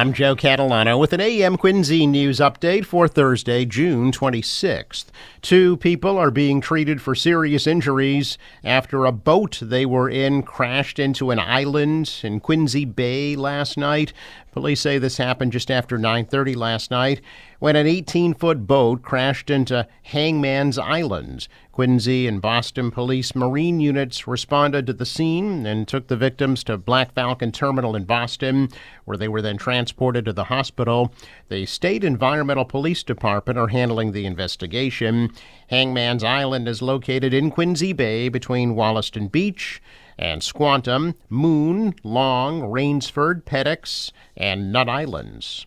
I'm Joe Catalano with an AM Quincy news update for Thursday, June 26th. 2 people are being treated for serious injuries after a boat they were in crashed into an island in Quincy Bay last night. Police say this happened just after 9:30 last night when an 18-foot boat crashed into Hangman's Island. Quincy and Boston Police Marine units responded to the scene and took the victims to Black Falcon Terminal in Boston, where they were then transported to the hospital. The State Environmental Police Department are handling the investigation. Hangman's Island is located in Quincy Bay between Wollaston Beach and Squantum, Moon, Long, Rainsford, Pettix, and Nut Islands.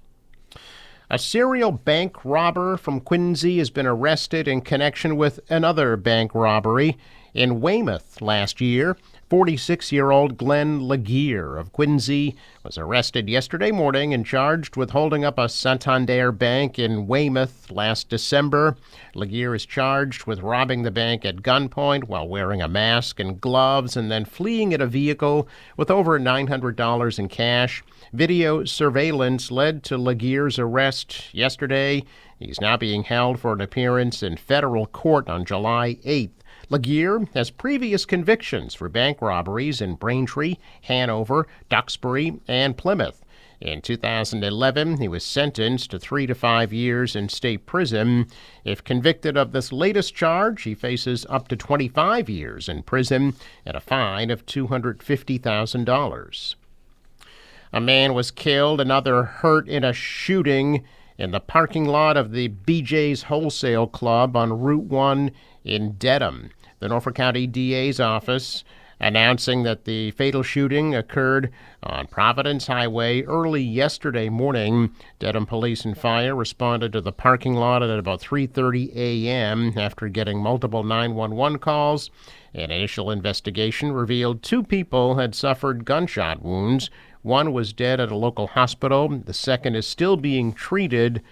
A serial bank robber from Quincy has been arrested in connection with another bank robbery in Weymouth last year. 46-year-old Glenn Laguerre of Quincy was arrested yesterday morning and charged with holding up a Santander bank in Weymouth last December. Laguerre is charged with robbing the bank at gunpoint while wearing a mask and gloves and then fleeing in a vehicle with over $900 in cash. Video surveillance led to Laguerre's arrest yesterday. He's now being held for an appearance in federal court on July 8th. Laguerre has previous convictions for bank robberies in Braintree, Hanover, Duxbury, and Plymouth. In 2011, he was sentenced to 3 to 5 years in state prison. If convicted of this latest charge, he faces up to 25 years in prison and a fine of $250,000. A man was killed, another hurt in a shooting in the parking lot of the BJ's Wholesale Club on Route 1 in Dedham. The Norfolk County DA's office announcing that the fatal shooting occurred on Providence Highway early yesterday morning. Dedham Police and Fire responded to the parking lot at about 3:30 a.m. after getting multiple 911 calls. An initial investigation revealed 2 people had suffered gunshot wounds. One was dead at a local hospital. The second is still being treated.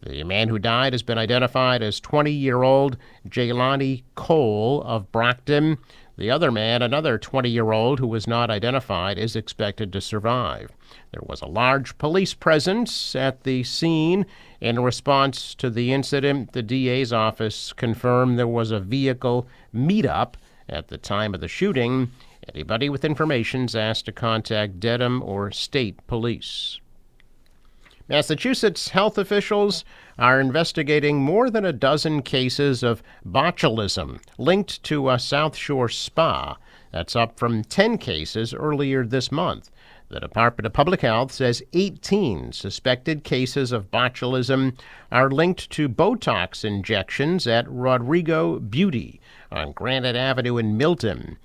The man who died has been identified as 20-year-old Jaylani Cole of Brockton. The other man, another 20-year-old who was not identified, is expected to survive. There was a large police presence at the scene. In response to the incident, the DA's office confirmed there was a vehicle meetup at the time of the shooting. Anybody with information is asked to contact Dedham or state police. Massachusetts health officials are investigating more than a dozen cases of botulism linked to a South Shore spa. That's up from 10 cases earlier this month. The Department of Public Health says 18 suspected cases of botulism are linked to Botox injections at Rodrigo Beauty on Granite Avenue in Milton.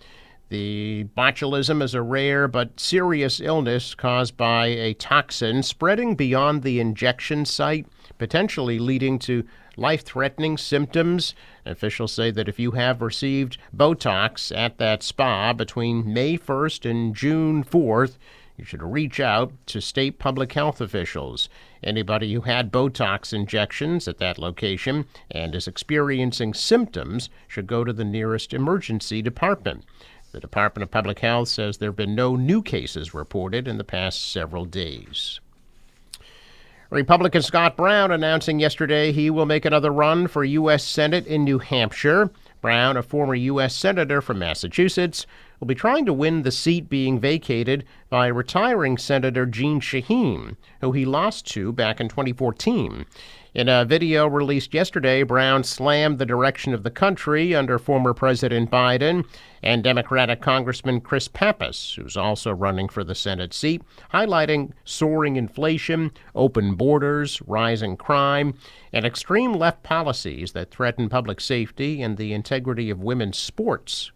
The botulism is a rare but serious illness caused by a toxin spreading beyond the injection site, potentially leading to life-threatening symptoms. Officials say that if you have received Botox at that spa between May 1st and June 4th, you should reach out to state public health officials. Anybody who had Botox injections at that location and is experiencing symptoms should go to the nearest emergency department. The Department of Public Health says there have been no new cases reported in the past several days. Republican Scott Brown announcing yesterday he will make another run for U.S. Senate in New Hampshire. Brown, a former U.S. Senator from Massachusetts, will be trying to win the seat being vacated by retiring Senator Jeanne Shaheen, who he lost to back in 2014. In a video released yesterday, Brown slammed the direction of the country under former President Biden and Democratic Congressman Chris Pappas, who's also running for the Senate seat, highlighting soaring inflation, open borders, rising crime, and extreme left policies that threaten public safety and the integrity of women's sports.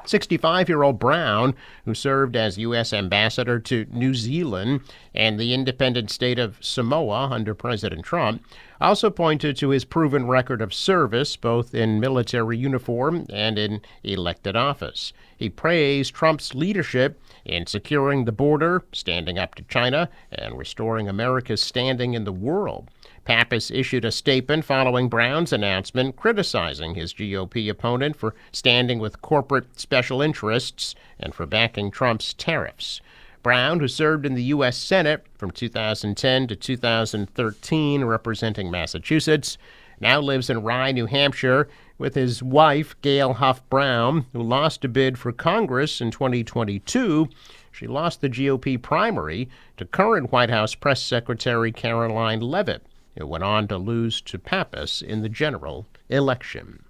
65-year-old Brown, who served as U.S. ambassador to New Zealand and the independent state of Samoa under President Trump, also pointed to his proven record of service both in military uniform and in elected office. He praised Trump's leadership in securing the border, standing up to China, and restoring America's standing in the world. Pappas issued a statement following Brown's announcement criticizing his GOP opponent for standing with corporate special interests and for backing Trump's tariffs. Brown, who served in the U.S. Senate from 2010 to 2013, representing Massachusetts, now lives in Rye, New Hampshire, with his wife, Gail Huff Brown, who lost a bid for Congress in 2022. She lost the GOP primary to current White House Press Secretary Caroline Leavitt, who went on to lose to Pappas in the general election.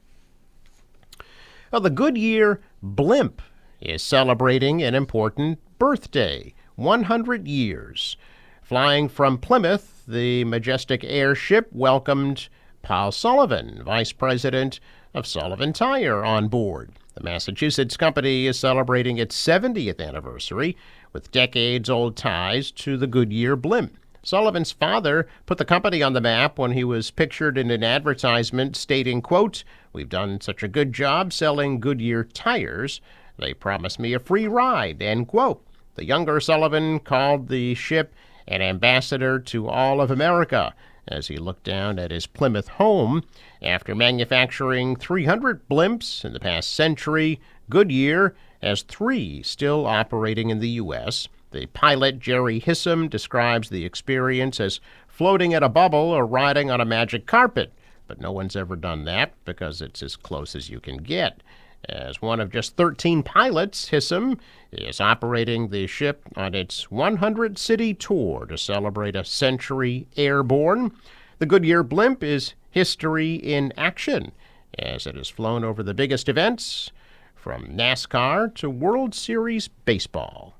Well, the Goodyear blimp is celebrating an important birthday, 100 years. Flying from Plymouth, the majestic airship welcomed Paul Sullivan, vice president of Sullivan Tire, on board. The Massachusetts company is celebrating its 70th anniversary with decades-old ties to the Goodyear blimp. Sullivan's father put the company on the map when he was pictured in an advertisement stating, quote, "We've done such a good job selling Goodyear tires, they promised me a free ride," end quote. The younger Sullivan called the ship an ambassador to all of America as he looked down at his Plymouth home. After manufacturing 300 blimps in the past century, Goodyear has 3 still operating in the U.S. The pilot, Jerry Hissam, describes the experience as floating in a bubble or riding on a magic carpet, but no one's ever done that because it's as close as you can get. As one of just 13 pilots, Hissam is operating the ship on its 100-city tour to celebrate a century airborne. The Goodyear blimp is history in action, as it has flown over the biggest events, from NASCAR to World Series baseball.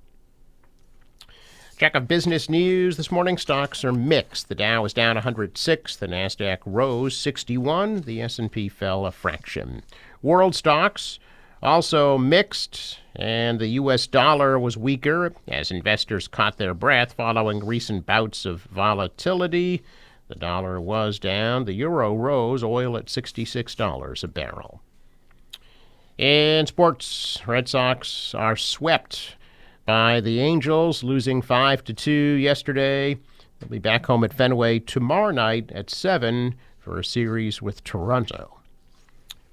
Check of business news this morning. Stocks are mixed. The Dow is down 106. The Nasdaq rose 61. The S&P fell a fraction. World stocks also mixed, and the U.S. dollar was weaker as investors caught their breath following recent bouts of volatility. The dollar was down. The euro rose. Oil at $66 a barrel. In sports, Red Sox are swept by the Angels, losing 5-2 yesterday. They'll be back home at Fenway tomorrow night at 7 for a series with Toronto.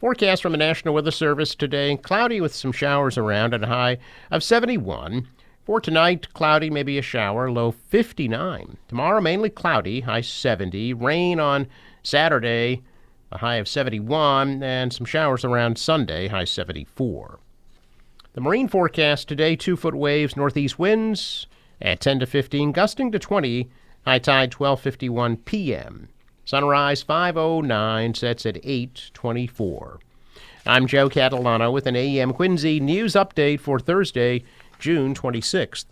Forecast from the National Weather Service today: cloudy with some showers around at a high of 71. For tonight, cloudy, maybe a shower, low 59. Tomorrow, mainly cloudy, high 70. Rain on Saturday, a high of 71, and some showers around Sunday, high 74. The marine forecast today: 2-foot waves, northeast winds at 10 to 15, gusting to 20, high tide 12:51 p.m. Sunrise 5:09, sets at 8:24. I'm Joe Catalano with an AM Quincy news update for Thursday, June 26th.